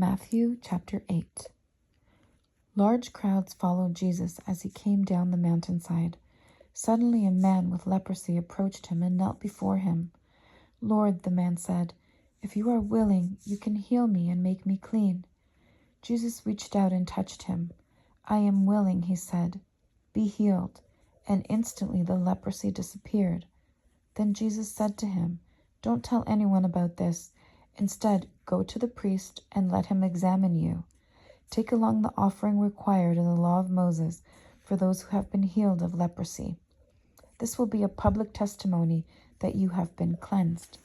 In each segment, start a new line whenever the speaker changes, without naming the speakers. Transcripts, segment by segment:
Matthew chapter 8. Large crowds followed Jesus as he came down the mountainside. Suddenly a man with leprosy approached him and knelt before him. "Lord," the man said, "if you are willing, you can heal me and make me clean." Jesus reached out and touched him. "I am willing," he said. "Be healed." And instantly the leprosy disappeared. Then Jesus said to him, "Don't tell anyone about this. Instead, go to the priest and let him examine you. Take along the offering required in the law of Moses for those who have been healed of leprosy. This will be a public testimony that you have been cleansed."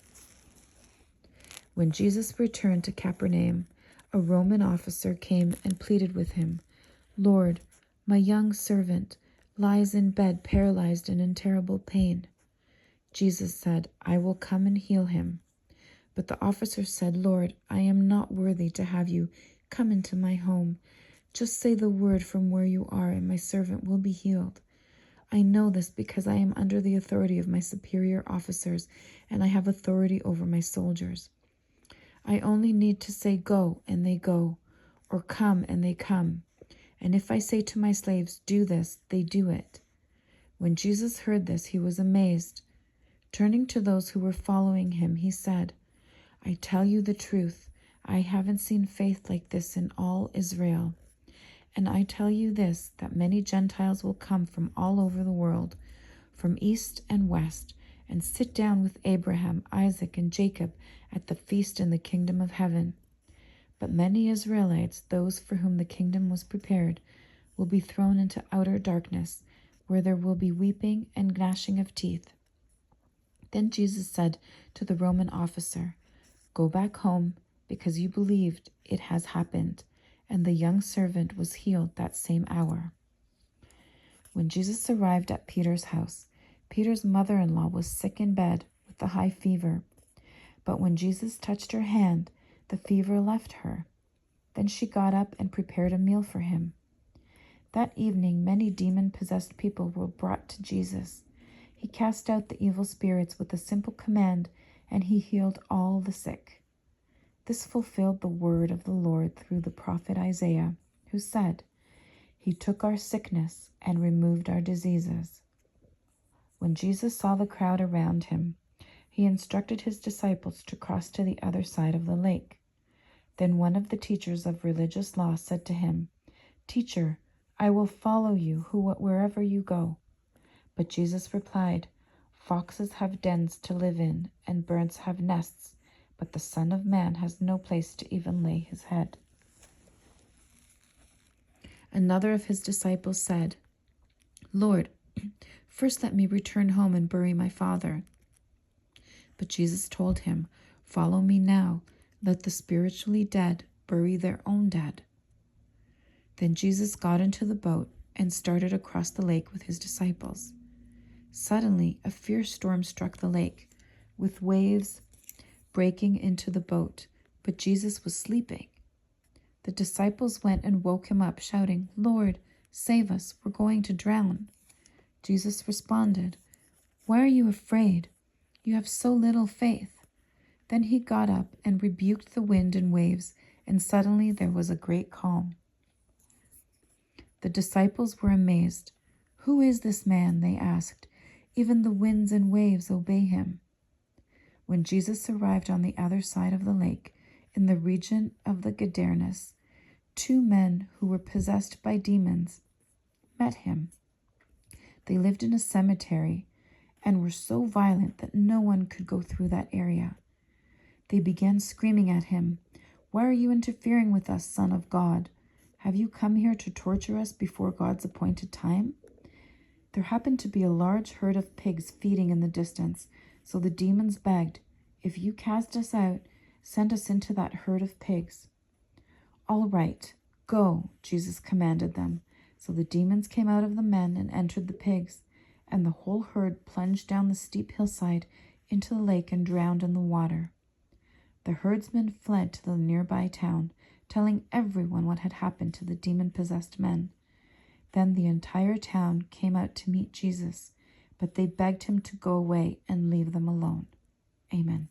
When Jesus returned to Capernaum, a Roman officer came and pleaded with him, "Lord, my young servant lies in bed paralyzed and in terrible pain." Jesus said, "I will come and heal him." But the officer said, "Lord, I am not worthy to have you come into my home. Just say the word from where you are and my servant will be healed. I know this because I am under the authority of my superior officers and I have authority over my soldiers. I only need to say go and they go, or come and they come. And if I say to my slaves, do this, they do it." When Jesus heard this, he was amazed. Turning to those who were following him, he said, "I tell you the truth, I haven't seen faith like this in all Israel. And I tell you this, that many Gentiles will come from all over the world, from east and west, and sit down with Abraham, Isaac, and Jacob at the feast in the kingdom of heaven. But many Israelites, those for whom the kingdom was prepared, will be thrown into outer darkness, where there will be weeping and gnashing of teeth." Then Jesus said to the Roman officer, "Go back home, because you believed it has happened." And the young servant was healed that same hour. When Jesus arrived at Peter's house, Peter's mother-in-law was sick in bed with a high fever. But when Jesus touched her hand, the fever left her. Then she got up and prepared a meal for him. That evening, many demon-possessed people were brought to Jesus. He cast out the evil spirits with a simple command, and he healed all the sick. This fulfilled the word of the Lord through the prophet Isaiah, who said, "He took our sickness and removed our diseases." When Jesus saw the crowd around him, he instructed his disciples to cross to the other side of the lake. Then one of the teachers of religious law said to him, "Teacher, I will follow you wherever you go." But Jesus replied, "Foxes have dens to live in, and birds have nests, but the Son of Man has no place to even lay his head." Another of his disciples said, "Lord, first let me return home and bury my father." But Jesus told him, "Follow me now. Let the spiritually dead bury their own dead." Then Jesus got into the boat and started across the lake with his disciples. Suddenly, a fierce storm struck the lake, with waves breaking into the boat, but Jesus was sleeping. The disciples went and woke him up, shouting, "Lord, save us, we're going to drown." Jesus responded, "Why are you afraid? You have so little faith." Then he got up and rebuked the wind and waves, and suddenly there was a great calm. The disciples were amazed. "Who is this man?" they asked. "Even the winds and waves obey him." When Jesus arrived on the other side of the lake, in the region of the Gadarenes, 2 men who were possessed by demons met him. They lived in a cemetery and were so violent that no one could go through that area. They began screaming at him, "Why are you interfering with us, Son of God? Have you come here to torture us before God's appointed time?" There happened to be a large herd of pigs feeding in the distance, so the demons begged, "If you cast us out, send us into that herd of pigs." "All right, go," Jesus commanded them. So the demons came out of the men and entered the pigs, and the whole herd plunged down the steep hillside into the lake and drowned in the water. The herdsmen fled to the nearby town, telling everyone what had happened to the demon-possessed men. Then the entire town came out to meet Jesus, but they begged him to go away and leave them alone. Amen.